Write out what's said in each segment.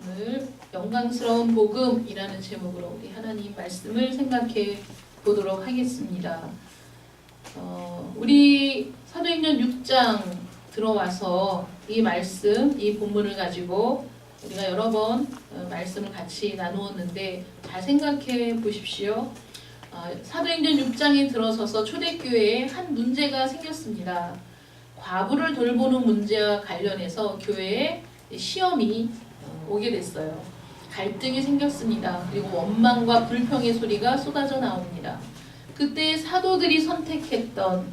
오늘 영광스러운 복음이라는 제목으로 우리 하나님 말씀을 생각해 보도록 하겠습니다. 우리 사도행전 6장 들어와서 이 말씀, 이 본문을 가지고 우리가 여러 번 말씀을 같이 나누었는데 잘 생각해 보십시오. 사도행전 6장에 들어서서 초대교회에 한 문제가 생겼습니다. 과부를 돌보는 문제와 관련해서 교회에 시험이 오게 됐어요. 갈등이 생겼습니다. 그리고 원망과 불평의 소리가 쏟아져 나옵니다. 그때 사도들이 선택했던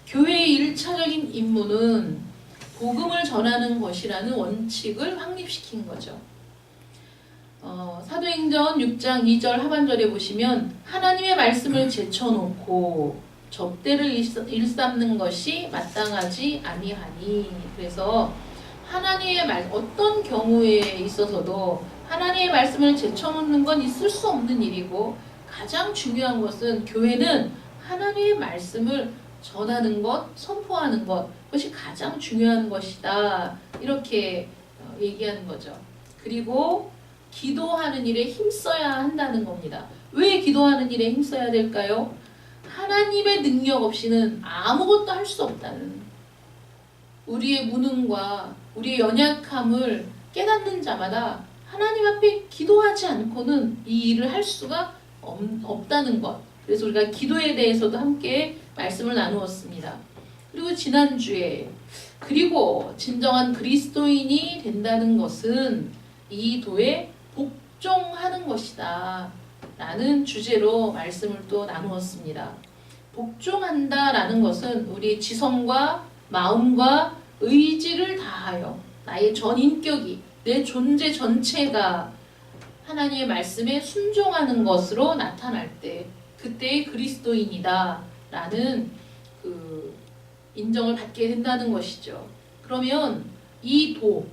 교회의 1차적인 임무는 복음을 전하는 것이라는 원칙을 확립시킨 거죠. 사도행전 6장 2절 하반절에 보시면 하나님의 말씀을 제쳐놓고 접대를 일삼는 것이 마땅하지 아니하니. 그래서 하나님의 말, 어떤 경우에 있어서도 하나님의 말씀을 제쳐놓는 건 있을 수 없는 일이고, 가장 중요한 것은 교회는 하나님의 말씀을 전하는 것, 선포하는 것, 그것이 가장 중요한 것이다. 이렇게 얘기하는 거죠. 그리고 기도하는 일에 힘써야 한다는 겁니다. 왜 기도하는 일에 힘써야 될까요? 하나님의 능력 없이는 아무것도 할 수 없다는, 우리의 무능과 우리의 연약함을 깨닫는 자마다 하나님 앞에 기도하지 않고는 이 일을 할 수가 없다는 것. 그래서 우리가 기도에 대해서도 함께 말씀을 나누었습니다. 그리고 지난주에 그리고 진정한 그리스도인이 된다는 것은 이 도에 복종하는 것이다 라는 주제로 말씀을 또 나누었습니다. 복종한다 라는 것은 우리의 지성과 마음과 의지를 다하여 나의 전 인격이, 내 존재 전체가 하나님의 말씀에 순종하는 것으로 나타날 때, 그때의 그리스도인이다 라는 그 인정을 받게 된다는 것이죠. 그러면 이 도,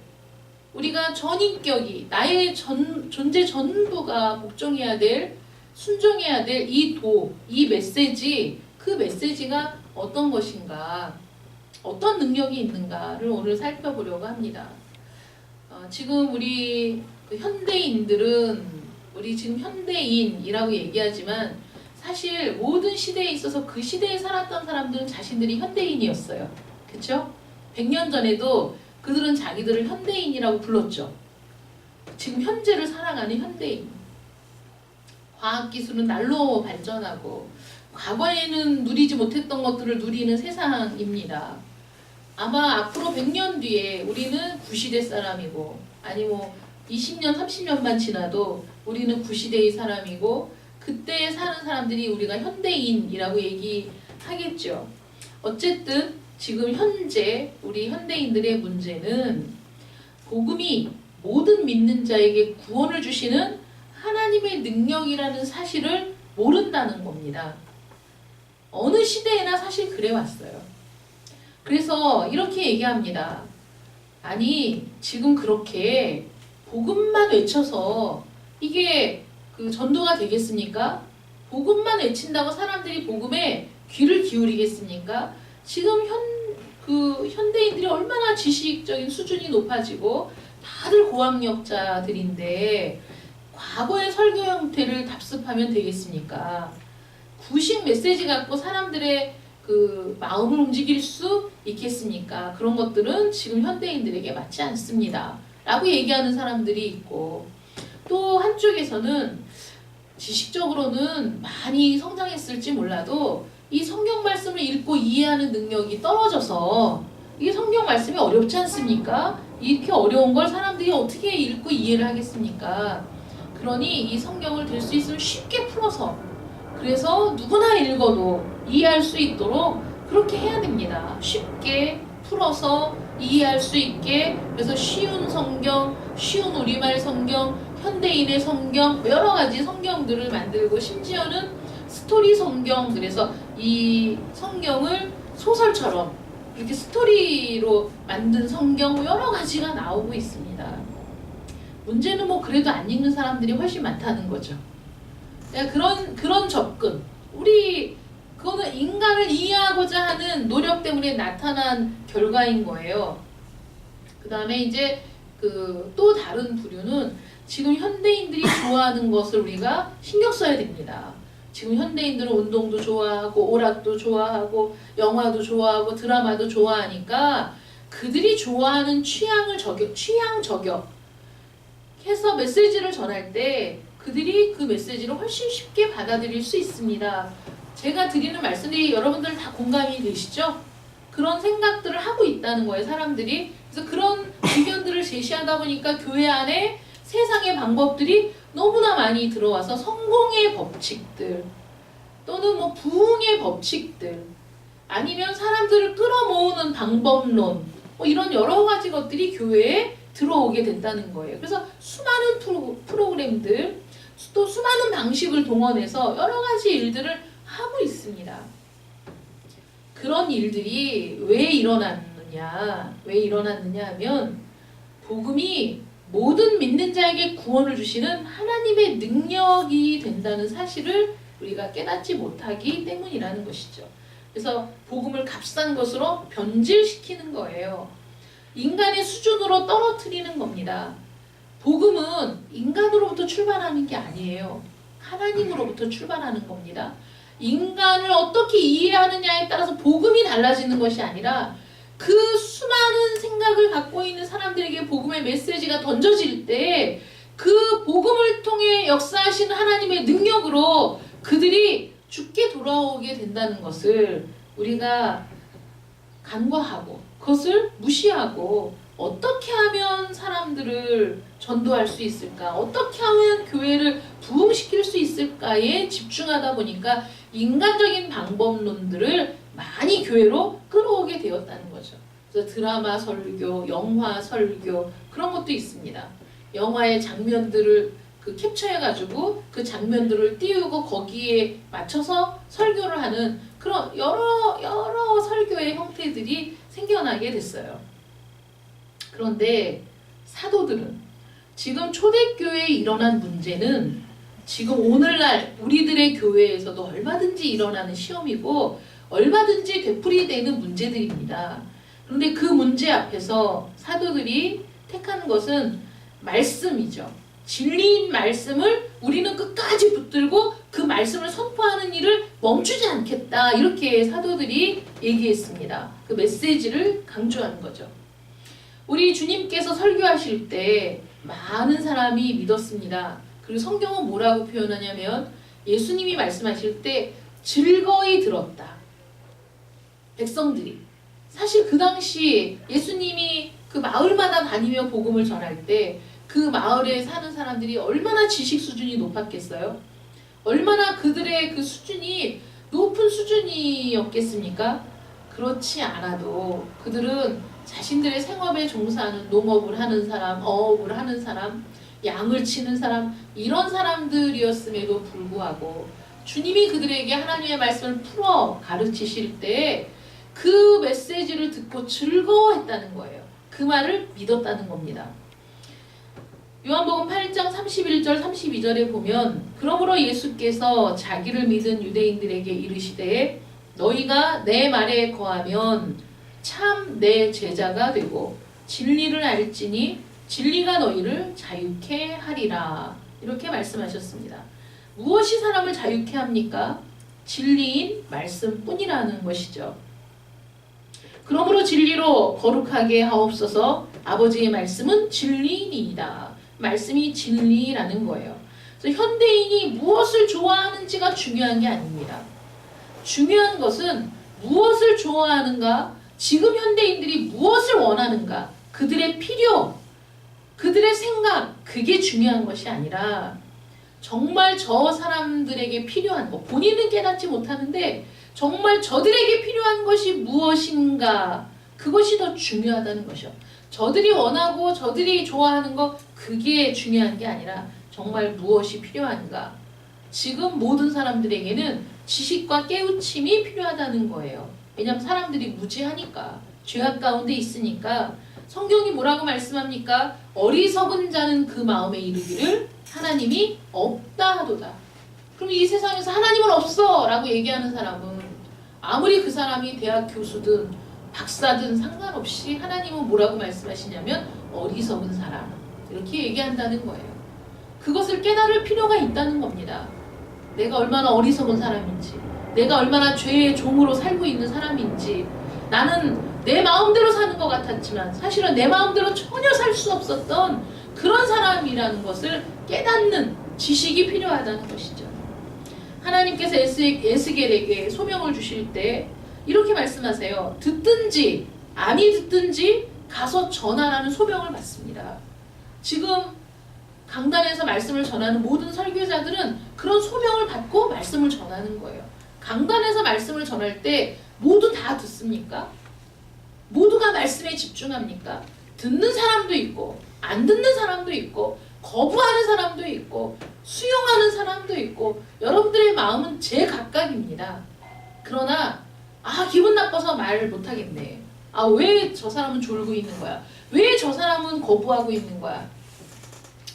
우리가 전 인격이, 나의 존재 전부가 복종해야 될, 순종해야 될 이 도, 이 메시지, 그 메시지가 어떤 것인가, 어떤 능력이 있는가를 오늘 살펴보려고 합니다. 지금 우리 현대인들은, 우리 지금 현대인이라고 얘기하지만 사실 모든 시대에 있어서 그 시대에 살았던 사람들은 자신들이 현대인이었어요. 그렇죠? 100년 전에도 그들은 자기들을 현대인이라고 불렀죠. 지금 현재를 살아가는 현대인. 과학기술은 날로 발전하고 과거에는 누리지 못했던 것들을 누리는 세상입니다. 아마 앞으로 100년 뒤에 우리는 구시대 사람이고, 아니 뭐 20년, 30년만 지나도 우리는 구시대의 사람이고, 그때 사는 사람들이 우리가 현대인이라고 얘기하겠죠. 어쨌든 지금 현재 우리 현대인들의 문제는 복음이 모든 믿는 자에게 구원을 주시는 하나님의 능력이라는 사실을 모른다는 겁니다. 어느 시대에나 사실 그래 왔어요. 그래서 이렇게 얘기합니다. 아니, 지금 그렇게 복음만 외쳐서 이게 그 전도가 되겠습니까? 복음만 외친다고 사람들이 복음에 귀를 기울이겠습니까? 지금 현대인들이 얼마나 지식적인 수준이 높아지고 다들 고학력자들인데 과거의 설교 형태를 답습하면 되겠습니까? 구식 메시지 갖고 사람들의 그 마음을 움직일 수 있겠습니까? 그런 것들은 지금 현대인들에게 맞지 않습니다 라고 얘기하는 사람들이 있고, 또 한쪽에서는 지식적으로는 많이 성장했을지 몰라도 이 성경 말씀을 읽고 이해하는 능력이 떨어져서, 이게 성경 말씀이 어렵지 않습니까? 이렇게 어려운 걸 사람들이 어떻게 읽고 이해를 하겠습니까? 그러니 이 성경을 될 수 있으면 쉽게 풀어서, 그래서 누구나 읽어도 이해할 수 있도록 그렇게 해야 됩니다. 쉽게 풀어서 이해할 수 있게. 그래서 쉬운 성경, 쉬운 우리말 성경, 현대인의 성경, 여러 가지 성경들을 만들고, 심지어는 스토리 성경, 그래서 이 성경을 소설처럼 이렇게 스토리로 만든 성경 여러 가지가 나오고 있습니다. 문제는 뭐 그래도 안 읽는 사람들이 훨씬 많다는 거죠. 그런 접근, 그거는 인간을 이해하고자 하는 노력 때문에 나타난 결과인 거예요. 그 다음에 이제 또 다른 부류는 지금 현대인들이 좋아하는 것을 우리가 신경 써야 됩니다. 지금 현대인들은 운동도 좋아하고 오락도 좋아하고 영화도 좋아하고 드라마도 좋아하니까 그들이 좋아하는 취향 저격 해서 메시지를 전할 때 그들이 그 메시지를 훨씬 쉽게 받아들일 수 있습니다. 제가 드리는 말씀들이 여러분들 다 공감이 되시죠? 그런 생각들을 하고 있다는 거예요, 사람들이. 그래서 그런 의견들을 제시하다 보니까 교회 안에 세상의 방법들이 너무나 많이 들어와서 성공의 법칙들 또는 뭐 부흥의 법칙들 아니면 사람들을 끌어모으는 방법론 뭐 이런 여러 가지 것들이 교회에 들어오게 된다는 거예요. 그래서 수많은 프로그램들 또 수많은 방식을 동원해서 여러 가지 일들을 하고 있습니다. 그런 일들이 왜 일어났느냐 하면 복음이 모든 믿는 자에게 구원을 주시는 하나님의 능력이 된다는 사실을 우리가 깨닫지 못하기 때문이라는 것이죠. 그래서 복음을 값싼 것으로 변질시키는 거예요. 인간의 수준으로 떨어뜨리는 겁니다. 복음은 인간으로부터 출발하는 게 아니에요. 하나님으로부터 출발하는 겁니다. 인간을 어떻게 이해하느냐에 따라서 복음이 달라지는 것이 아니라 그 수많은 생각을 갖고 있는 사람들에게 복음의 메시지가 던져질 때 그 복음을 통해 역사하시는 하나님의 능력으로 그들이 죽게 돌아오게 된다는 것을 우리가 간과하고 그것을 무시하고 어떻게 하면 사람들을 전도할 수 있을까? 어떻게 하면 교회를 부흥시킬 수 있을까에 집중하다 보니까 인간적인 방법론들을 많이 교회로 끌어오게 되었다는 거죠. 그래서 드라마 설교, 영화 설교 그런 것도 있습니다. 영화의 장면들을 캡처해가지고 그 장면들을 띄우고 거기에 맞춰서 설교를 하는 그런 여러 설교의 형태들이 생겨나게 됐어요. 그런데 사도들은 지금 초대교회에 일어난 문제는 지금 오늘날 우리들의 교회에서도 얼마든지 일어나는 시험이고 얼마든지 되풀이되는 문제들입니다. 그런데 그 문제 앞에서 사도들이 택한 것은 말씀이죠. 진리인 말씀을 우리는 끝까지 붙들고 그 말씀을 선포하는 일을 멈추지 않겠다. 이렇게 사도들이 얘기했습니다. 그 메시지를 강조하는 거죠. 우리 주님께서 설교하실 때 많은 사람이 믿었습니다. 그리고 성경은 뭐라고 표현하냐면 예수님이 말씀하실 때 즐거이 들었다. 백성들이. 사실 그 당시 예수님이 그 마을마다 다니며 복음을 전할 때 그 마을에 사는 사람들이 얼마나 지식 수준이 높았겠어요? 얼마나 그들의 그 수준이 높은 수준이었겠습니까? 그렇지 않아도 그들은 자신들의 생업에 종사하는 농업을 하는 사람, 어업을 하는 사람, 양을 치는 사람 이런 사람들이었음에도 불구하고 주님이 그들에게 하나님의 말씀을 풀어 가르치실 때 그 메시지를 듣고 즐거워했다는 거예요. 그 말을 믿었다는 겁니다. 요한복음 8장 31절 32절에 보면 그러므로 예수께서 자기를 믿은 유대인들에게 이르시되 너희가 내 말에 거하면 참 내 제자가 되고 진리를 알지니 진리가 너희를 자유케 하리라. 이렇게 말씀하셨습니다. 무엇이 사람을 자유케 합니까? 진리인 말씀뿐이라는 것이죠. 그러므로 진리로 거룩하게 하옵소서. 아버지의 말씀은 진리이니이다. 말씀이 진리라는 거예요. 그래서 현대인이 무엇을 좋아하는지가 중요한 게 아닙니다. 중요한 것은 무엇을 좋아하는가, 지금 현대인들이 무엇을 원하는가, 그들의 필요, 그들의 생각, 그게 중요한 것이 아니라 정말 저 사람들에게 필요한 것, 본인은 깨닫지 못하는데 정말 저들에게 필요한 것이 무엇인가, 그것이 더 중요하다는 것이요. 저들이 원하고 저들이 좋아하는 것, 그게 중요한 게 아니라 정말 무엇이 필요한가. 지금 모든 사람들에게는 지식과 깨우침이 필요하다는 거예요. 왜냐하면 사람들이 무지하니까, 죄악 가운데 있으니까. 성경이 뭐라고 말씀합니까? 어리석은 자는 그 마음에 이르기를 하나님이 없다 하도다. 그럼 이 세상에서 하나님은 없어 라고 얘기하는 사람은 아무리 그 사람이 대학 교수든 박사든 상관없이 하나님은 뭐라고 말씀하시냐면 어리석은 사람 이렇게 얘기한다는 거예요. 그것을 깨달을 필요가 있다는 겁니다. 내가 얼마나 어리석은 사람인지, 내가 얼마나 죄의 종으로 살고 있는 사람인지, 나는 내 마음대로 사는 것 같았지만 사실은 내 마음대로 전혀 살 수 없었던 그런 사람이라는 것을 깨닫는 지식이 필요하다는 것이죠. 하나님께서 에스겔에게 소명을 주실 때 이렇게 말씀하세요. 듣든지 아니 듣든지 가서 전하라는 소명을 받습니다. 지금 강단에서 말씀을 전하는 모든 설교자들은 그런 소명을 받고 말씀을 전하는 거예요. 강단에서 말씀을 전할 때 모두 다 듣습니까? 모두가 말씀에 집중합니까? 듣는 사람도 있고 안 듣는 사람도 있고 거부하는 사람도 있고 수용하는 사람도 있고 여러분들의 마음은 제각각입니다. 그러나 기분 나빠서 말 못하겠네. 왜 저 사람은 졸고 있는 거야? 왜 저 사람은 거부하고 있는 거야?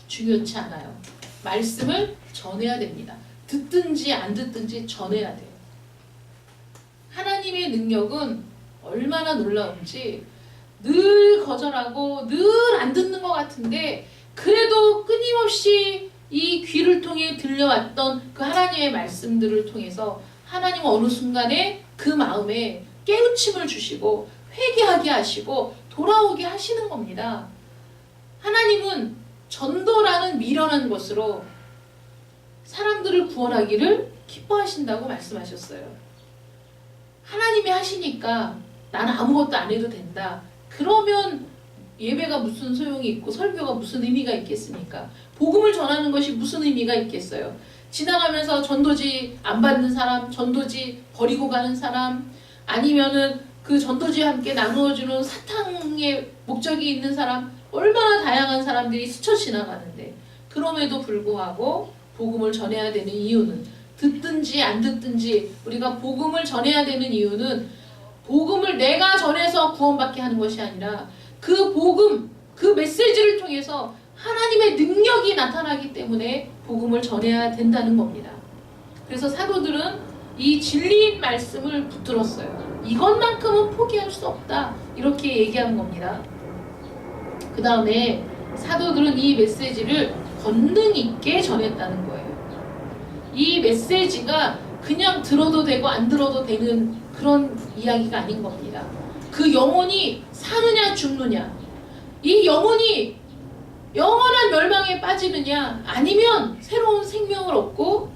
중요치 않아요. 말씀을 전해야 됩니다. 듣든지 안 듣든지 전해야 돼요. 하나님의 능력은 얼마나 놀라운지 늘 거절하고 늘 안 듣는 것 같은데 그래도 끊임없이 이 귀를 통해 들려왔던 그 하나님의 말씀들을 통해서 하나님은 어느 순간에 그 마음에 깨우침을 주시고 회개하게 하시고 돌아오게 하시는 겁니다. 하나님은 전도라는 미련한 것으로 사람들을 구원하기를 기뻐하신다고 말씀하셨어요. 하나님이 하시니까 나는 아무것도 안 해도 된다. 그러면 예배가 무슨 소용이 있고 설교가 무슨 의미가 있겠습니까? 복음을 전하는 것이 무슨 의미가 있겠어요? 지나가면서 전도지 안 받는 사람, 전도지 버리고 가는 사람, 아니면은 그 전도지와 함께 나누어주는 사탕의 목적이 있는 사람, 얼마나 다양한 사람들이 스쳐 지나가는데 그럼에도 불구하고 복음을 전해야 되는 이유는 듣든지 안 듣든지 우리가 복음을 전해야 되는 이유는 복음을 내가 전해서 구원받게 하는 것이 아니라 그 복음, 그 메시지를 통해서 하나님의 능력이 나타나기 때문에 복음을 전해야 된다는 겁니다. 그래서 사도들은 이 진리인 말씀을 붙들었어요. 이것만큼은 포기할 수 없다. 이렇게 얘기한 겁니다. 그 다음에 사도들은 이 메시지를 권능 있게 전했다는 거예요. 이 메시지가 그냥 들어도 되고 안 들어도 되는 그런 이야기가 아닌 겁니다. 그 영혼이 사느냐 죽느냐, 이 영혼이 영원한 멸망에 빠지느냐 아니면 새로운 생명을 얻고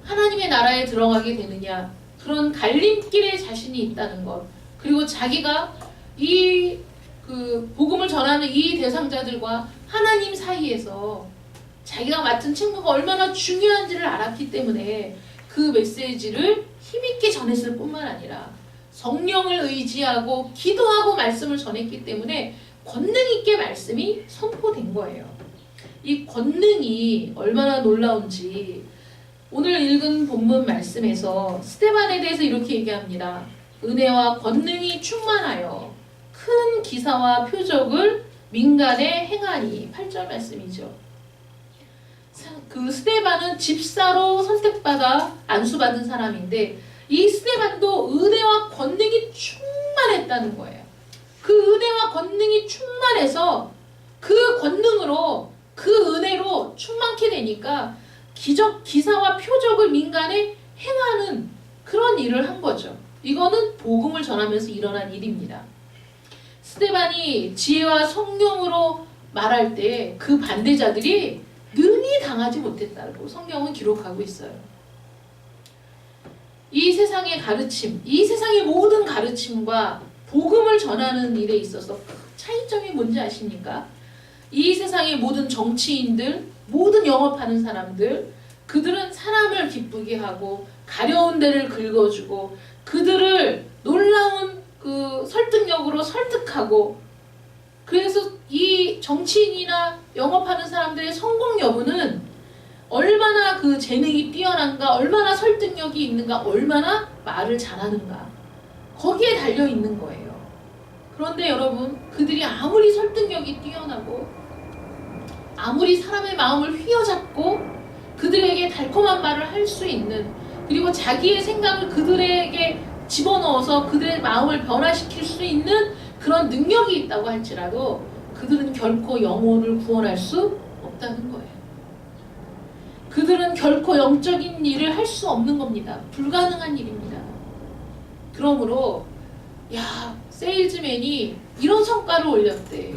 하나님의 나라에 들어가게 되느냐, 그런 갈림길에 자신이 있다는 것, 그리고 자기가 이 복음을 전하는 이 대상자들과 하나님 사이에서 자기가 맡은 책무가 얼마나 중요한지를 알았기 때문에 그 메시지를 힘있게 전했을 뿐만 아니라 성령을 의지하고 기도하고 말씀을 전했기 때문에 권능 있게 말씀이 선포된 거예요. 이 권능이 얼마나 놀라운지 오늘 읽은 본문 말씀에서 스데반에 대해서 이렇게 얘기합니다. 은혜와 권능이 충만하여 큰 기사와 표적을 민간에 행하니. 8절 말씀이죠. 그 스데반은 집사로 선택받아 안수받은 사람인데 이 스데반도 은혜와 권능이 충만했다는 거예요. 그 은혜와 권능이 충만해서 그 권능으로 그 은혜로 충만케 되니까 기적, 기사와 표적을 민간에 행하는 그런 일을 한 거죠. 이거는 복음을 전하면서 일어난 일입니다. 스데반이 지혜와 성령으로 말할 때 그 반대자들이 능히 당하지 못했다고 성경은 기록하고 있어요. 이 세상의 가르침, 이 세상의 모든 가르침과 복음을 전하는 일에 있어서 차이점이 뭔지 아십니까? 이 세상의 모든 정치인들, 모든 영업하는 사람들, 그들은 사람을 기쁘게 하고 가려운 데를 긁어주고 그들을 놀라운 그 설득력으로 설득하고, 그래서 이 정치인이나 영업하는 사람들의 성공 여부는 얼마나 그 재능이 뛰어난가, 얼마나 설득력이 있는가, 얼마나 말을 잘하는가, 거기에 달려 있는 거예요. 그런데 여러분, 그들이 아무리 설득력이 뛰어나고 아무리 사람의 마음을 휘어잡고 그들에게 달콤한 말을 할 수 있는, 그리고 자기의 생각을 그들에게 집어넣어서 그들의 마음을 변화시킬 수 있는 그런 능력이 있다고 할지라도 그들은 결코 영혼을 구원할 수 없다는 거예요. 그들은 결코 영적인 일을 할 수 없는 겁니다. 불가능한 일입니다. 그러므로 세일즈맨이 이런 성과를 올렸대.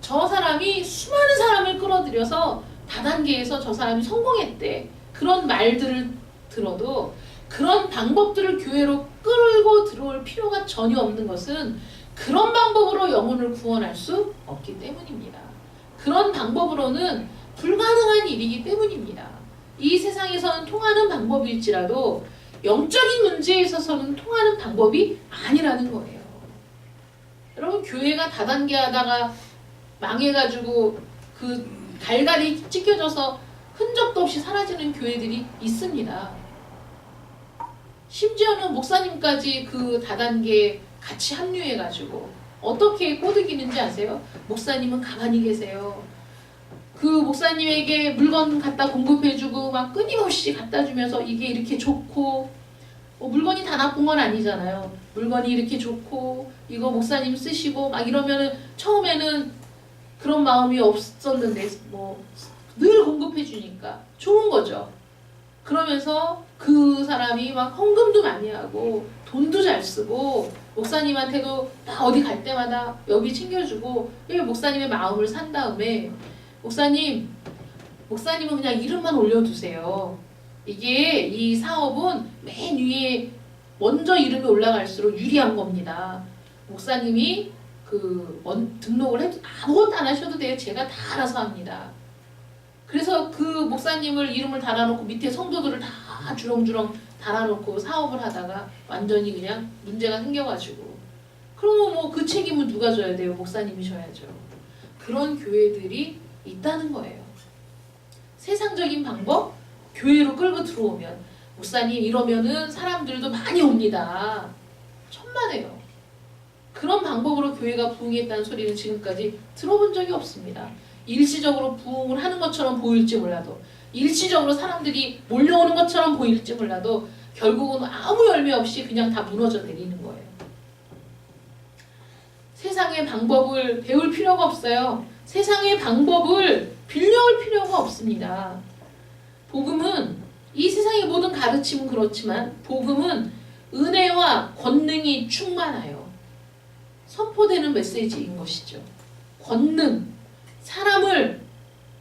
저 사람이 수많은 사람을 끌어들여서 다단계에서 저 사람이 성공했대. 그런 말들을 들어도 그런 방법들을 교회로 끌고 들어올 필요가 전혀 없는 것은 그런 방법으로 영혼을 구원할 수 없기 때문입니다. 그런 방법으로는 불가능한 일이기 때문입니다. 이 세상에서는 통하는 방법일지라도 영적인 문제에 있어서는 통하는 방법이 아니라는 거예요. 여러분, 교회가 다단계 하다가 망해가지고 그 갈갈이 찢겨져서 흔적도 없이 사라지는 교회들이 있습니다. 심지어는 목사님까지 그 다단계에 같이 합류해가지고 어떻게 꼬드기는지 아세요? 목사님은 가만히 계세요. 그 목사님에게 물건 갖다 공급해주고 막 끊임없이 갖다 주면서 이게 이렇게 좋고, 물건이 다 나쁜 건 아니잖아요. 물건이 이렇게 좋고 이거 목사님 쓰시고 막 이러면은 처음에는 그런 마음이 없었는데 늘 공급해 주니까 좋은 거죠. 그러면서 그 사람이 막 헌금도 많이 하고 돈도 잘 쓰고 목사님한테도 나 어디 갈 때마다 여기 챙겨주고 목사님의 마음을 산 다음에 목사님은 그냥 이름만 올려두세요. 이게 이 사업은 맨 위에 먼저 이름이 올라갈수록 유리한 겁니다. 목사님이 등록을 해도 아무것도 안 하셔도 돼요. 제가 다 알아서 합니다. 그래서 그 목사님을 이름을 달아놓고 밑에 성도들을 다 주렁주렁 달아놓고 사업을 하다가 완전히 그냥 문제가 생겨가지고, 그러면 그 책임은 누가 져야 돼요? 목사님이 져야죠. 그런 교회들이 있다는 거예요. 세상적인 방법, 교회로 끌고 들어오면 목사님 이러면은 사람들도 많이 옵니다. 천만에요. 그런 방법으로 교회가 부흥했다는 소리는 지금까지 들어본 적이 없습니다. 일시적으로 부흥을 하는 것처럼 보일지 몰라도, 일시적으로 사람들이 몰려오는 것처럼 보일지 몰라도 결국은 아무 열매 없이 그냥 다 무너져 내리는 거예요. 세상의 방법을 배울 필요가 없어요. 세상의 방법을 빌려올 필요가 없습니다. 복음은, 이 세상의 모든 가르침은 그렇지만 복음은 은혜와 권능이 충만하여 선포되는 메시지인 것이죠. 권능, 사람을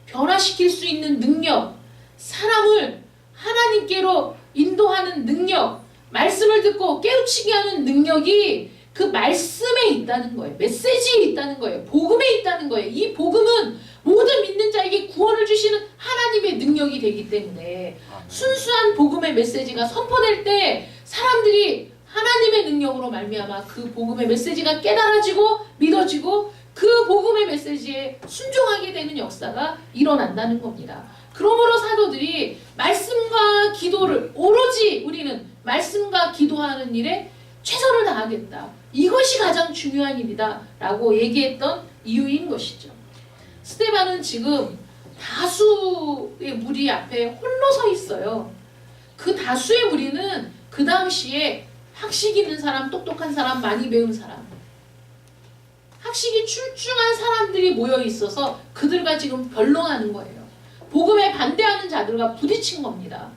변화시킬 수 있는 능력, 사람을 하나님께로 인도하는 능력, 말씀을 듣고 깨우치게 하는 능력이 그 말씀에 있다는 거예요. 메시지에 있다는 거예요. 복음에 있다는 거예요. 이 복음은 모든 믿는 자에게 구원을 주시는 하나님의 능력이 되기 때문에 순수한 복음의 메시지가 선포될 때 사람들이 하나님의 능력으로 말미암아 그 복음의 메시지가 깨달아지고 믿어지고 그 복음의 메시지에 순종하게 되는 역사가 일어난다는 겁니다. 그러므로 사도들이 말씀과 기도를, 오로지 우리는 말씀과 기도하는 일에 최선을 다하겠다. 이것이 가장 중요한 일이다 라고 얘기했던 이유인 것이죠. 스데반은 지금 다수의 무리 앞에 홀로 서 있어요. 그 다수의 무리는 그 당시에 학식 있는 사람, 똑똑한 사람, 많이 배운 사람, 학식이 출중한 사람들이 모여 있어서 그들과 지금 변론하는 거예요. 복음에 반대하는 자들과 부딪힌 겁니다.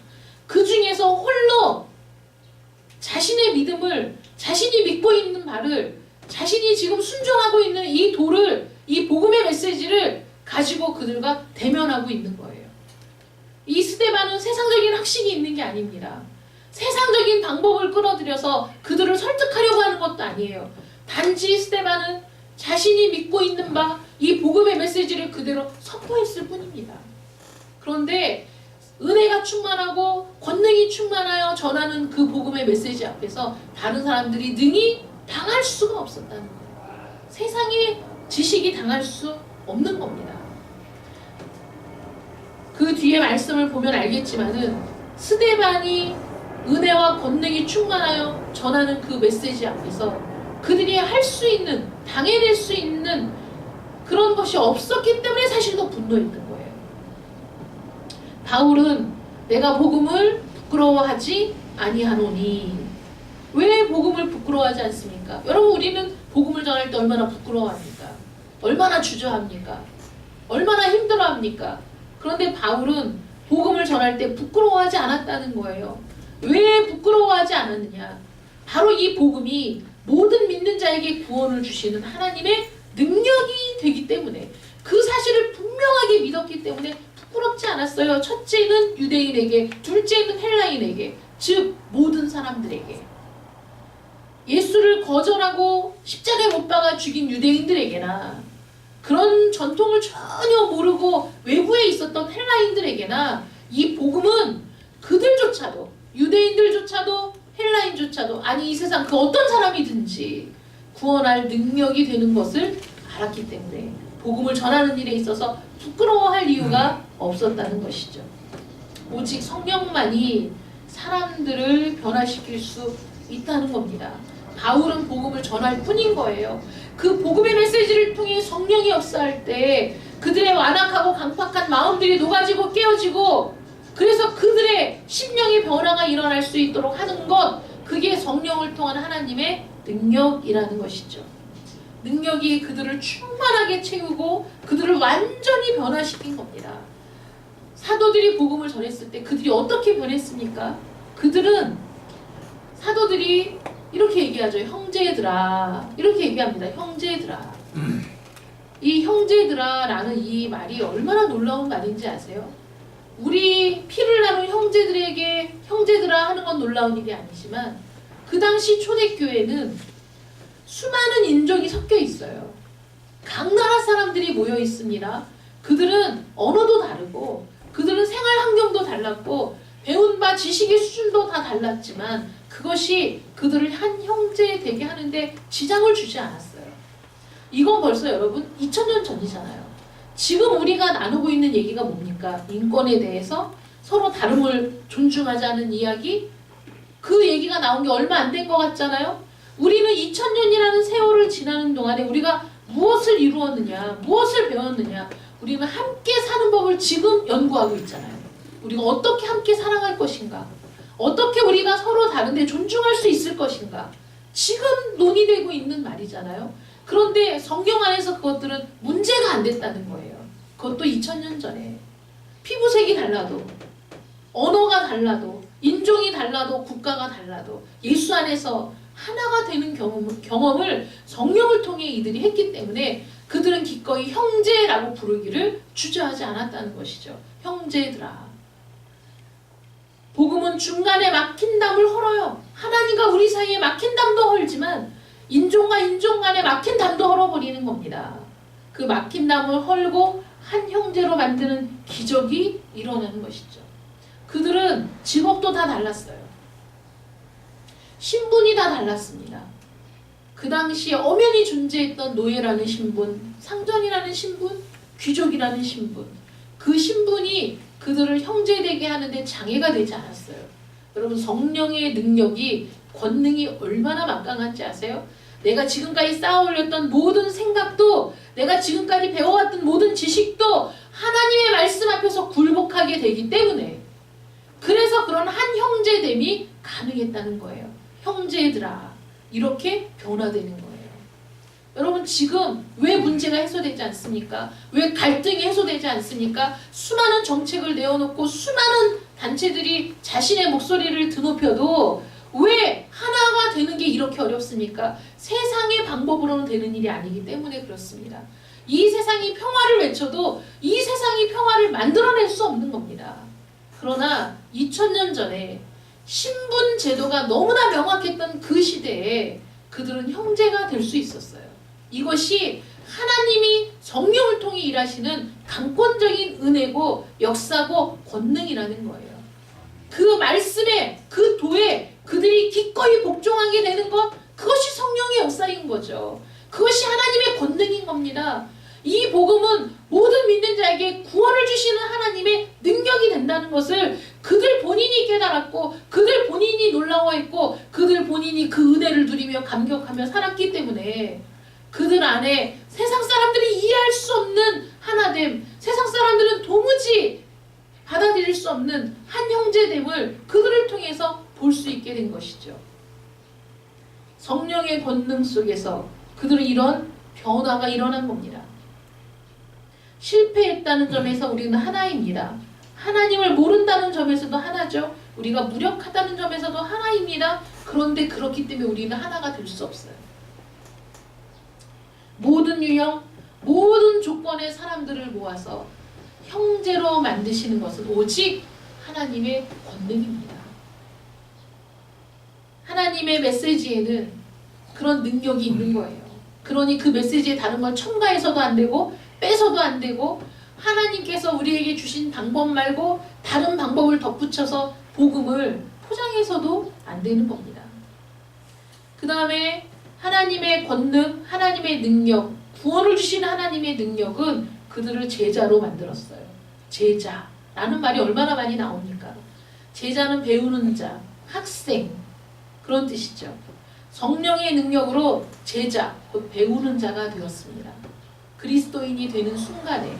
그 중에서 홀로 자신의 믿음을, 자신이 믿고 있는 바를, 자신이 지금 순종하고 있는 이 도를, 이 복음의 메시지를 가지고 그들과 대면하고 있는 거예요. 이 스데반은 세상적인 학식이 있는 게 아닙니다. 세상적인 방법을 끌어들여서 그들을 설득하려고 하는 것도 아니에요. 단지 스데반은 자신이 믿고 있는 바, 이 복음의 메시지를 그대로 선포했을 뿐입니다. 그런데 은혜가 충만하고 권능이 충만하여 전하는 그 복음의 메시지 앞에서 다른 사람들이 능히 당할 수가 없었다는 거예요. 세상의 지식이 당할 수 없는 겁니다. 그 뒤에 말씀을 보면 알겠지만은 스데반이 은혜와 권능이 충만하여 전하는 그 메시지 앞에서 그들이 할 수 있는, 당해낼 수 있는 그런 것이 없었기 때문에 사실 더 분노했던 거예요. 바울은 내가 복음을 부끄러워하지 아니하노니, 왜 복음을 부끄러워하지 않습니까? 여러분, 우리는 복음을 전할 때 얼마나 부끄러워합니까? 얼마나 주저합니까? 얼마나 힘들어합니까? 그런데 바울은 복음을 전할 때 부끄러워하지 않았다는 거예요. 왜 부끄러워하지 않았느냐? 바로 이 복음이 모든 믿는 자에게 구원을 주시는 하나님의 능력이 되기 때문에, 그 사실을 분명하게 믿었기 때문에 부끄럽지 않았어요. 첫째는 유대인에게, 둘째는 헬라인에게, 즉 모든 사람들에게. 예수를 거절하고 십자가에 못 박아 죽인 유대인들에게나, 그런 전통을 전혀 모르고 외부에 있었던 헬라인들에게나 이 복음은 그들조차도, 유대인들조차도 헬라인조차도, 아니 이 세상 그 어떤 사람이든지 구원할 능력이 되는 것을 알았기 때문에 복음을 전하는 일에 있어서 부끄러워할 이유가 없었다는 것이죠. 오직 성령만이 사람들을 변화시킬 수 있다는 겁니다. 바울은 복음을 전할 뿐인 거예요. 그 복음의 메시지를 통해 성령이 역사할 때 그들의 완악하고 강팍한 마음들이 녹아지고 깨어지고, 그래서 그들의 심령의 변화가 일어날 수 있도록 하는 것, 그게 성령을 통한 하나님의 능력이라는 것이죠. 능력이 그들을 충만하게 채우고 그들을 완전히 변화시킨 겁니다. 사도들이 복음을 전했을 때 그들이 어떻게 변했습니까? 그들은, 사도들이 이렇게 얘기하죠. 형제들아, 이렇게 얘기합니다. 형제들아. 이 형제들아라는 이 말이 얼마나 놀라운 말인지 아세요? 우리 피를 나눈 형제들에게 형제들아 하는 건 놀라운 일이 아니지만, 그 당시 초대교회는 수많은 인종이 섞여 있어요. 각 나라 사람들이 모여 있습니다. 그들은 언어도 다르고, 그들은 생활 환경도 달랐고, 배운 바 지식의 수준도 다 달랐지만 그것이 그들을 한 형제 되게 하는데 지장을 주지 않았어요. 이건 벌써 여러분 2000년 전이잖아요. 지금 우리가 나누고 있는 얘기가 뭡니까? 인권에 대해서 서로 다름을 존중하자는 이야기? 그 얘기가 나온 게 얼마 안 된 것 같잖아요. 우리는 2000년이라는 세월을 지나는 동안에 우리가 무엇을 이루었느냐, 무엇을 배웠느냐, 우리는 함께 사는 법을 지금 연구하고 있잖아요. 우리가 어떻게 함께 살아갈 것인가, 어떻게 우리가 서로 다른데 존중할 수 있을 것인가, 지금 논의되고 있는 말이잖아요. 그런데 성경 안에서 그것들은 문제가 안 됐다는 거예요. 그것도 2000년 전에. 피부색이 달라도, 언어가 달라도, 인종이 달라도, 국가가 달라도 예수 안에서 하나가 되는 경험을 성령을 통해 이들이 했기 때문에 그들은 기꺼이 형제라고 부르기를 주저하지 않았다는 것이죠. 형제들아. 복음은 중간에 막힌 담을 헐어요. 하나님과 우리 사이에 막힌 담도 헐지만 인종과 인종 간에 막힌 담도 헐어버리는 겁니다. 그 막힌 담을 헐고 한 형제로 만드는 기적이 일어나는 것이죠. 그들은 직업도 다 달랐어요. 신분이 다 달랐습니다. 그 당시에 엄연히 존재했던 노예라는 신분, 상전이라는 신분, 귀족이라는 신분, 그 신분이 그들을 형제되게 하는데 장애가 되지 않았어요. 여러분, 성령의 능력이, 권능이 얼마나 막강한지 아세요? 내가 지금까지 쌓아올렸던 모든 생각도, 내가 지금까지 배워왔던 모든 지식도 하나님의 말씀 앞에서 굴복하게 되기 때문에, 그래서 그런 한 형제됨이 가능했다는 거예요. 형제들아, 이렇게 변화되는 거예요. 여러분, 지금 왜 문제가 해소되지 않습니까? 왜 갈등이 해소되지 않습니까? 수많은 정책을 내어놓고 수많은 단체들이 자신의 목소리를 드높여도 왜 하나가 되는 게 이렇게 어렵습니까? 세상의 방법으로는 되는 일이 아니기 때문에 그렇습니다. 이 세상이 평화를 외쳐도 이 세상이 평화를 만들어낼 수 없는 겁니다. 그러나 2000년 전에 신분 제도가 너무나 명확했던 그 시대에 그들은 형제가 될 수 있었어요. 이것이 하나님이 성령을 통해 일하시는 강권적인 은혜고 역사고 권능이라는 거예요. 그 말씀에, 그 도에 그들이 기꺼이 복종하게 되는 것, 그것이 성령의 역사인 거죠. 그것이 하나님의 권능인 겁니다. 이 복음은 모든 믿는 자에게 구원을 주시는 하나님의 능력이 된다는 것을 그들 본인이 깨달았고, 그들 본인이 놀라워했고, 그들 본인이 그 은혜를 누리며 감격하며 살았기 때문에 그들 안에 세상 사람들이 이해할 수 없는 하나됨, 세상 사람들은 도무지 받아들일 수 없는 한 형제됨을 그들을 통해서 볼 수 있게 된 것이죠. 성령의 권능 속에서 그들은 이런 변화가 일어난 겁니다. 실패했다는 점에서 우리는 하나입니다. 하나님을 모른다는 점에서도 하나죠. 우리가 무력하다는 점에서도 하나입니다. 그런데 그렇기 때문에 우리는 하나가 될 수 없어요. 모든 유형, 모든 조건의 사람들을 모아서 형제로 만드시는 것은 오직 하나님의 권능입니다. 하나님의 메시지에는 그런 능력이 있는 거예요. 그러니 그 메시지에 다른 걸 첨가해서도 안 되고 빼서도 안 되고 하나님께서 우리에게 주신 방법 말고 다른 방법을 덧붙여서 복음을 포장해서도 안 되는 겁니다. 그 다음에 하나님의 권능, 하나님의 능력, 구원을 주신 하나님의 능력은 그들을 제자로 만들었어요. 제자라는 말이 얼마나 많이 나옵니까? 제자는 배우는 자, 학생 그런 뜻이죠. 성령의 능력으로 제자, 곧 배우는 자가 되었습니다. 그리스도인이 되는 순간에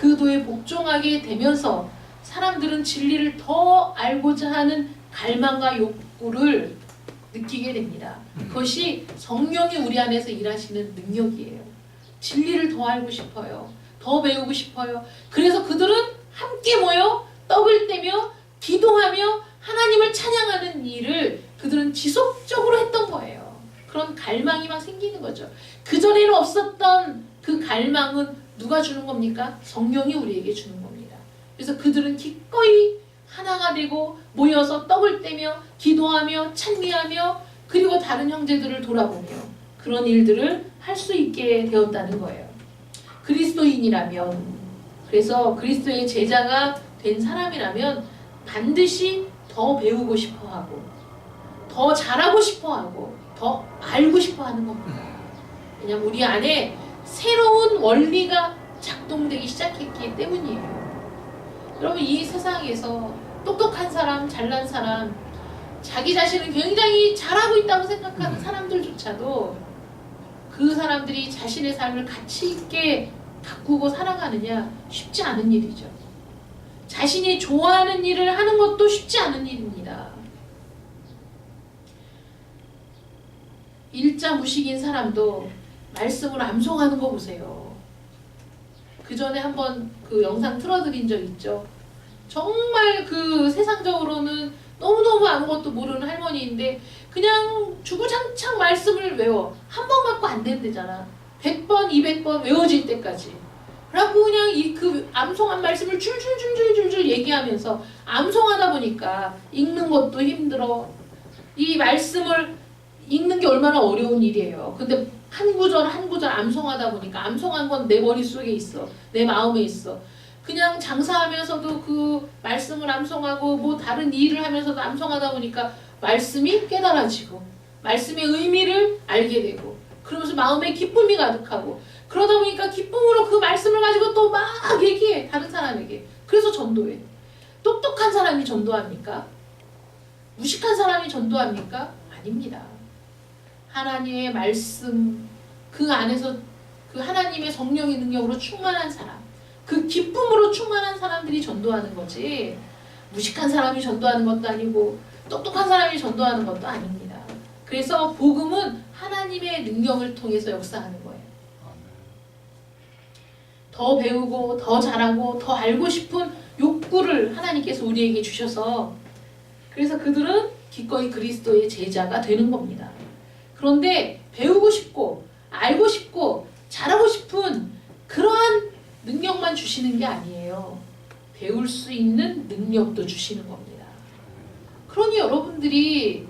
그 도에 복종하게 되면서 사람들은 진리를 더 알고자 하는 갈망과 욕구를 느끼게 됩니다. 그것이 성령이 우리 안에서 일하시는 능력이에요. 진리를 더 알고 싶어요. 더 배우고 싶어요. 그래서 그들은 함께 모여 떡을 떼며 기도하며 하나님을 찬양하는 일을 그들은 지속적으로 했던 거예요. 그런 갈망이 막 생기는 거죠. 그전에는 없었던 그 갈망은 누가 주는 겁니까? 성령이 우리에게 주는 겁니다. 그래서 그들은 기꺼이 하나가 되고 모여서 떡을 떼며 기도하며 찬미하며 그리고 다른 형제들을 돌아보며 그런 일들을 할 수 있게 되었다는 거예요. 그리스도인이라면, 그래서 그리스도의 제자가 된 사람이라면 반드시 더 배우고 싶어하고 더 잘하고 싶어하고 더 알고 싶어하는 겁니다. 왜냐하면 우리 안에 새로운 원리가 작동되기 시작했기 때문이에요. 여러분, 이 세상에서 똑똑한 사람, 잘난 사람, 자기 자신을 굉장히 잘하고 있다고 생각하는 사람들조차도 그 사람들이 자신의 삶을 가치 있게 가꾸고 살아가느냐 쉽지 않은 일이죠. 자신이 좋아하는 일을 하는 것도 쉽지 않은 일입니다. 일자 무식인 사람도 말씀을 암송하는 거 보세요. 그 전에 한번 그 영상 틀어드린 적 있죠. 정말 그 세상적으로는 너무너무 아무것도 모르는 할머니인데 그냥 주구장창 말씀을 외워. 한 번 갖고 안 된대잖아. 100번, 200번 외워질 때까지. 그래갖고 그냥 그 암송한 말씀을 줄줄줄줄줄줄 얘기하면서 암송하다 보니까 읽는 것도 힘들어. 이 말씀을 읽는 게 얼마나 어려운 일이에요. 근데 한 구절 한 구절 암송하다 보니까 암송한 건 내 머릿속에 있어. 내 마음에 있어. 그냥 장사하면서도 그 말씀을 암송하고 뭐 다른 일을 하면서도 암송하다 보니까 말씀이 깨달아지고 말씀의 의미를 알게 되고 그러면서 마음에 기쁨이 가득하고 그러다 보니까 기쁨으로 그 말씀을 가지고 또 막 얘기해. 다른 사람에게. 그래서 전도해. 똑똑한 사람이 전도합니까? 무식한 사람이 전도합니까? 아닙니다. 하나님의 말씀 그 안에서 그 하나님의 성령의 능력으로 충만한 사람, 그 기쁨으로 충만한 사람들이 전도하는 거지 무식한 사람이 전도하는 것도 아니고 똑똑한 사람이 전도하는 것도 아닙니다. 그래서 복음은 하나님의 능력을 통해서 역사하는 거예요. 더 배우고 더 잘하고 더 알고 싶은 욕구를 하나님께서 우리에게 주셔서 그래서 그들은 기꺼이 그리스도의 제자가 되는 겁니다. 그런데 배우고 싶고 알고 싶고 잘하고 싶은 그러한 능력만 주시는 게 아니에요. 배울 수 있는 능력도 주시는 겁니다. 그러니 여러분들이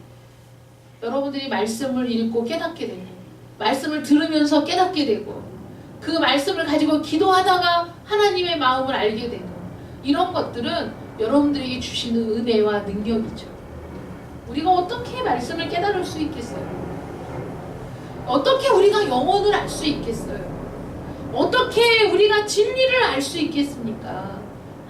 말씀을 읽고 깨닫게 되고 말씀을 들으면서 깨닫게 되고 그 말씀을 가지고 기도하다가 하나님의 마음을 알게 되고 이런 것들은 여러분들에게 주시는 은혜와 능력이죠. 우리가 어떻게 말씀을 깨달을 수 있겠어요? 어떻게 우리가 영혼을 알 수 있겠어요? 어떻게 우리가 진리를 알 수 있겠습니까?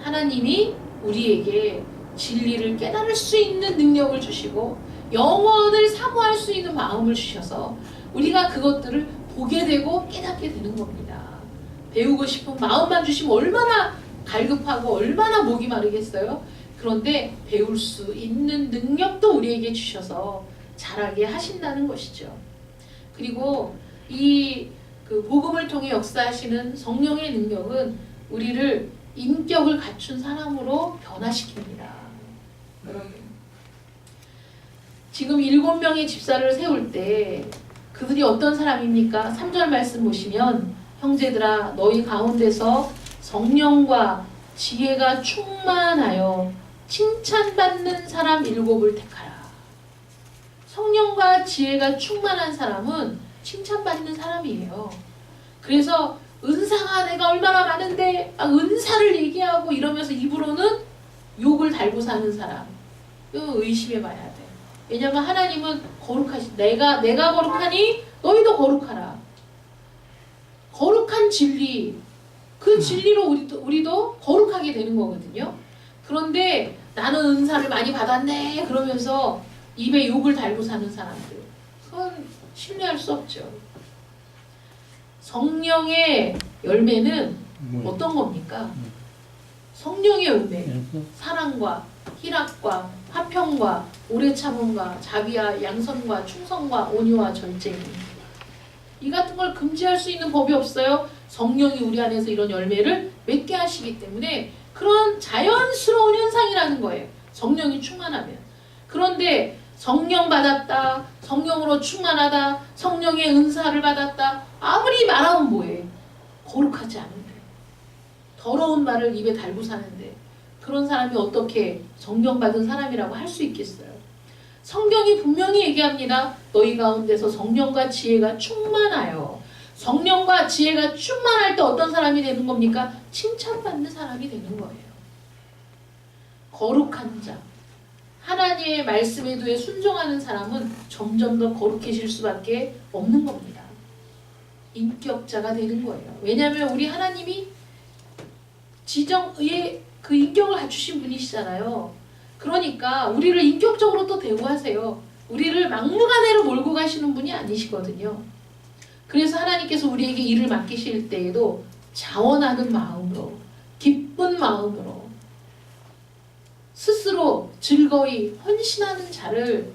하나님이 우리에게 진리를 깨달을 수 있는 능력을 주시고 영원을 사모할 수 있는 마음을 주셔서 우리가 그것들을 보게 되고 깨닫게 되는 겁니다. 배우고 싶은 마음만 주시면 얼마나 갈급하고 얼마나 목이 마르겠어요? 그런데 배울 수 있는 능력도 우리에게 주셔서 잘하게 하신다는 것이죠. 그리고 이 그 복음을 통해 역사하시는 성령의 능력은 우리를 인격을 갖춘 사람으로 변화시킵니다. 여러분, 지금 7명의 집사를 세울 때 그들이 어떤 사람입니까? 3절 말씀 보시면 형제들아 너희 가운데서 성령과 지혜가 충만하여 칭찬받는 사람 7을 택하라. 성령과 지혜가 충만한 사람은 칭찬받는 사람이에요. 그래서 은사가 내가 얼마나 많은데 은사를 얘기하고 이러면서 입으로는 욕을 달고 사는 사람, 이거 의심해 봐야 돼. 왜냐하면 하나님은 내가 거룩하니 너희도 거룩하라. 거룩한 진리, 그 진리로 우리도 거룩하게 되는 거거든요. 그런데 나는 은사를 많이 받았네 그러면서 입에 욕을 달고 사는 사람들, 그건 신뢰할 수 없죠. 성령의 열매는 어떤 겁니까? 성령의 열매, 사랑과 희락과 화평과 오래 참음과 자비와 양선과 충성과 온유와 절제임. 이 같은 걸 금지할 수 있는 법이 없어요. 성령이 우리 안에서 이런 열매를 맺게 하시기 때문에 그런 자연스러운 현상이라는 거예요. 성령이 충만하면. 그런데 성령 받았다, 성령으로 충만하다, 성령의 은사를 받았다, 아무리 말하면 뭐해? 거룩하지 않은데, 더러운 말을 입에 달고 사는데 그런 사람이 어떻게 성령 받은 사람이라고 할 수 있겠어요? 성경이 분명히 얘기합니다. 너희 가운데서 성령과 지혜가 충만하여. 성령과 지혜가 충만할 때 어떤 사람이 되는 겁니까? 칭찬받는 사람이 되는 거예요. 거룩한 자, 하나님의 말씀에 대해 순종하는 사람은 점점 더 거룩해질 수밖에 없는 겁니다. 인격자가 되는 거예요. 왜냐하면 우리 하나님이 지정의 그 인격을 갖추신 분이시잖아요. 그러니까 우리를 인격적으로 또 대우하세요. 우리를 막무가내로 몰고 가시는 분이 아니시거든요. 그래서 하나님께서 우리에게 일을 맡기실 때에도 자원하는 마음으로, 기쁜 마음으로, 스스로 즐거이 헌신하는 자를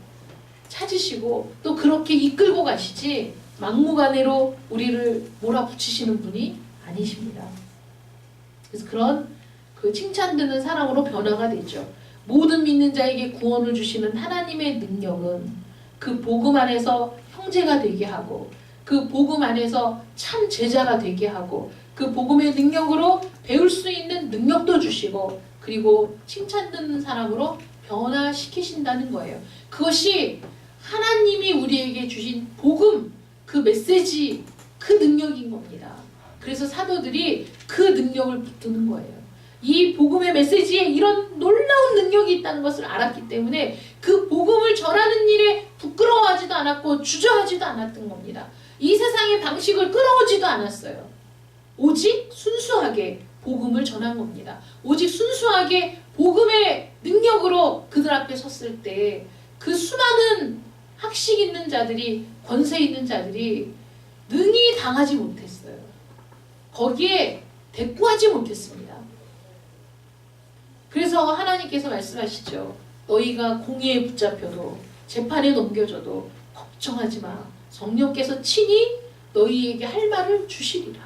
찾으시고 또 그렇게 이끌고 가시지 막무가내로 우리를 몰아붙이시는 분이 아니십니다. 그래서 그런 그 칭찬 듣는 사람으로 변화가 되죠. 모든 믿는 자에게 구원을 주시는 하나님의 능력은 그 복음 안에서 형제가 되게 하고 그 복음 안에서 참 제자가 되게 하고 그 복음의 능력으로 배울 수 있는 능력도 주시고 그리고 칭찬 듣는 사람으로 변화시키신다는 거예요. 그것이 하나님이 우리에게 주신 복음, 그 메시지, 그 능력인 겁니다. 그래서 사도들이 그 능력을 붙드는 거예요. 이 복음의 메시지에 이런 놀라운 능력이 있다는 것을 알았기 때문에 그 복음을 전하는 일에 부끄러워하지도 않았고 주저하지도 않았던 겁니다. 이 세상의 방식을 끌어오지도 않았어요. 오직 순수하게 복음을 전한 겁니다. 오직 순수하게 복음의 능력으로 그들 앞에 섰을 때 그 수많은 학식 있는 자들이, 권세 있는 자들이 능히 당하지 못했어요. 거기에 대꾸하지 못했습니다. 그래서 하나님께서 말씀하시죠. 너희가 공의에 붙잡혀도 재판에 넘겨져도 걱정하지 마. 성령께서 친히 너희에게 할 말을 주시리라.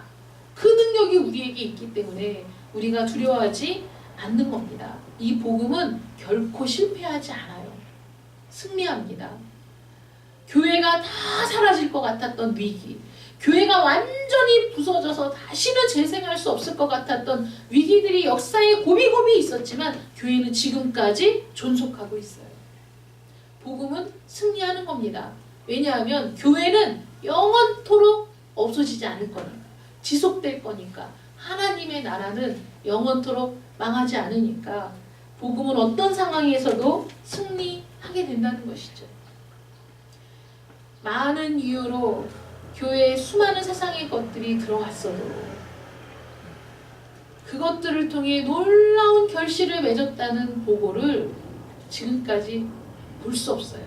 그 능력이 우리에게 있기 때문에 우리가 두려워하지 않는 겁니다. 이 복음은 결코 실패하지 않아요. 승리합니다. 교회가 다 사라질 것 같았던 위기, 교회가 완전히 부서져서 다시는 재생할 수 없을 것 같았던 위기들이 역사에 고비고비 있었지만 교회는 지금까지 존속하고 있어요. 복음은 승리하는 겁니다. 왜냐하면 교회는 영원토록 없어지지 않을 거니까, 지속될 거니까, 하나님의 나라는 영원토록 망하지 않으니까 복음은 어떤 상황에서도 승리하게 된다는 것이죠. 많은 이유로 교회에 수많은 세상의 것들이 들어왔어도 그것들을 통해 놀라운 결실을 맺었다는 보고를 지금까지 볼 수 없어요.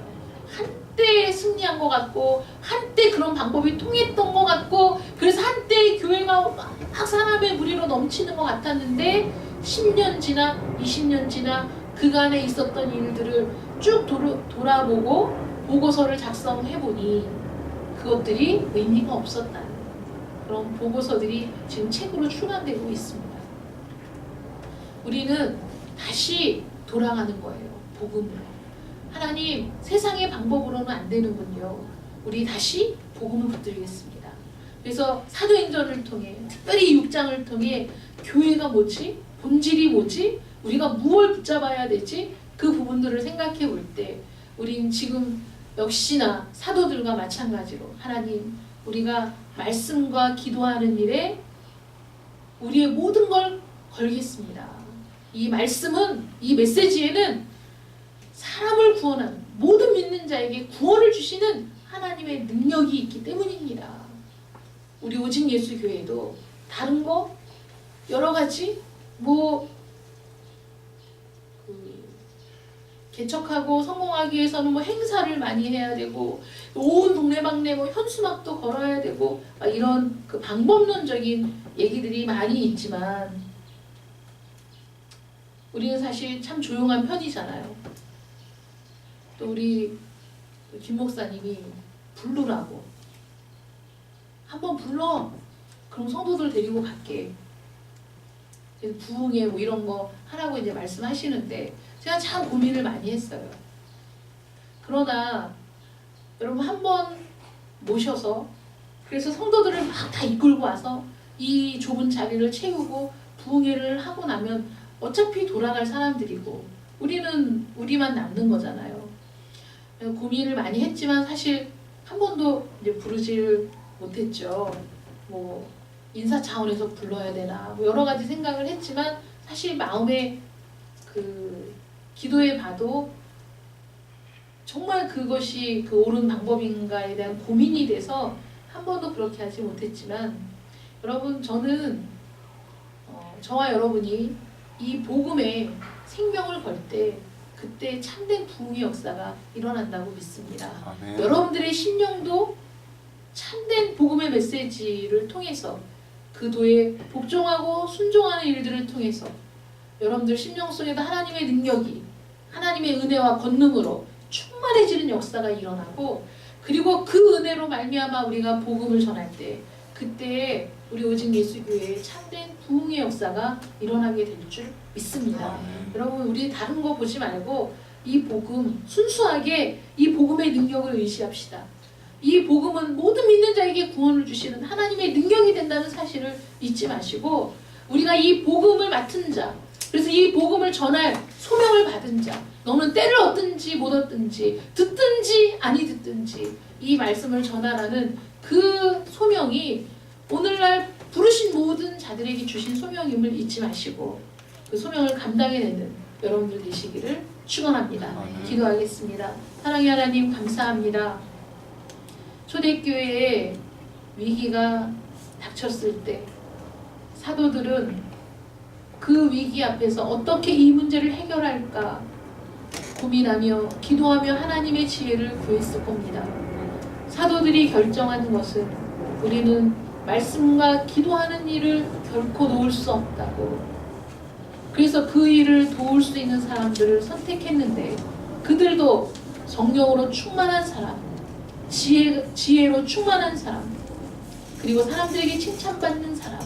한때 승리한 것 같고 한때 그런 방법이 통했던 것 같고 그래서 한때 교회가 막 사람의 무리로 넘치는 것 같았는데 10년 지나 20년 지나 그간에 있었던 일들을 쭉 돌아보고 보고서를 작성해보니 그것들이 의미가 없었다는 그런 보고서들이 지금 책으로 출간되고 있습니다. 우리는 다시 돌아가는 거예요. 복음으로. 하나님, 세상의 방법으로는 안 되는군요. 우리 다시 복음을 붙들겠습니다. 그래서 사도행전을 통해, 특별히 6장을 통해 교회가 뭐지? 본질이 뭐지? 우리가 무엇을 붙잡아야 되지? 그 부분들을 생각해 볼 때 우린 지금 역시나 사도들과 마찬가지로 하나님, 우리가 말씀과 기도하는 일에 우리의 모든 걸 걸겠습니다. 이 말씀은, 이 메시지에는 사람을 구원하는, 모든 믿는 자에게 구원을 주시는 하나님의 능력이 있기 때문입니다. 우리 오직 예수 교회도 다른 거 여러 가지 개척하고 성공하기 위해서는 행사를 많이 해야 되고 온 동네방네 현수막도 걸어야 되고 이런 그 방법론적인 얘기들이 많이 있지만 우리는 사실 참 조용한 편이잖아요. 또 우리 김 목사님이 부르라고, 한번 불러, 그럼 성도들 데리고 갈게, 부흥회 이런 거 하라고 이제 말씀하시는데 제가 참 고민을 많이 했어요. 그러나 여러분, 한번 모셔서 그래서 성도들을 막 다 이끌고 와서 이 좁은 자리를 채우고 부흥회를 하고 나면 어차피 돌아갈 사람들이고 우리는 우리만 남는 거잖아요. 고민을 많이 했지만 사실 한 번도 이제 부르질 못했죠. 인사 차원에서 불러야 되나 여러 가지 생각을 했지만 사실 마음에 기도해 봐도 정말 그것이 옳은 방법인가에 대한 고민이 돼서 한 번도 그렇게 하지 못했지만 여러분, 저는 저와 여러분이 이 복음에 생명을 걸 때 그때 참된 부흥의 역사가 일어난다고 믿습니다. 아멘. 여러분들의 심령도 참된 복음의 메시지를 통해서 그 도에 복종하고 순종하는 일들을 통해서 여러분들 심령 속에도 하나님의 능력이, 하나님의 은혜와 권능으로 충만해지는 역사가 일어나고, 그리고 그 은혜로 말미암아 우리가 복음을 전할 때 그때 우리 오직 예수교회의 참된 부흥의 역사가 일어나게 될 줄 믿습니다. 여러분, 우리 다른 거 보지 말고 이 복음, 순수하게 이 복음의 능력을 의지합시다. 이 복음은 모든 믿는 자에게 구원을 주시는 하나님의 능력이 된다는 사실을 잊지 마시고, 우리가 이 복음을 맡은 자, 그래서 이 복음을 전할 소명을 받은 자, 너는 때를 얻든지 못 얻든지 듣든지 아니 듣든지 이 말씀을 전하라는 그 소명이 오늘날 부르신 모든 자들에게 주신 소명임을 잊지 마시고 그 소명을 감당해내는 여러분들 되시기를 축원합니다. 기도하겠습니다. 사랑의 하나님, 감사합니다. 초대교회에 위기가 닥쳤을 때 사도들은 그 위기 앞에서 어떻게 이 문제를 해결할까 고민하며 기도하며 하나님의 지혜를 구했을 겁니다. 사도들이 결정한 것은 우리는 말씀과 기도하는 일을 결코 놓을 수 없다고, 그래서 그 일을 도울 수 있는 사람들을 선택했는데 그들도 성령으로 충만한 사람, 지혜로 충만한 사람, 그리고 사람들에게 칭찬받는 사람,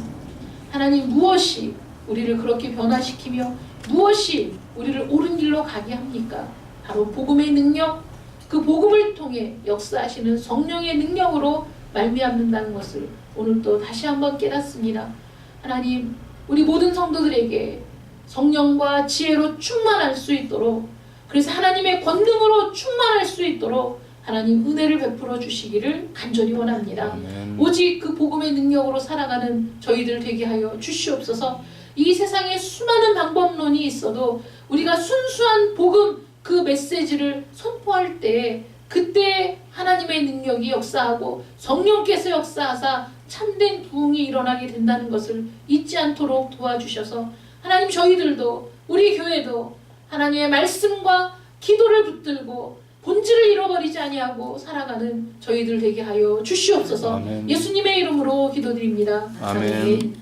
하나님, 무엇이 우리를 그렇게 변화시키며 무엇이 우리를 옳은 길로 가게 합니까? 바로 복음의 능력, 그 복음을 통해 역사하시는 성령의 능력으로 말미암는다는 것을 오늘 또 다시 한번 깨닫습니다. 하나님, 우리 모든 성도들에게 성령과 지혜로 충만할 수 있도록, 그래서 하나님의 권능으로 충만할 수 있도록 하나님 은혜를 베풀어 주시기를 간절히 원합니다. 아멘. 오직 그 복음의 능력으로 살아가는 저희들 되게 하여 주시옵소서. 이 세상에 수많은 방법론이 있어도 우리가 순수한 복음 그 메시지를 선포할 때 그때 하나님의 능력이 역사하고 성령께서 역사하사 참된 부흥이 일어나게 된다는 것을 잊지 않도록 도와주셔서 하나님, 저희들도 우리 교회도 하나님의 말씀과 기도를 붙들고 본질을 잃어버리지 아니하고 살아가는 저희들 되게 하여 주시옵소서. 아멘. 예수님의 이름으로 기도드립니다. 아멘. 아멘.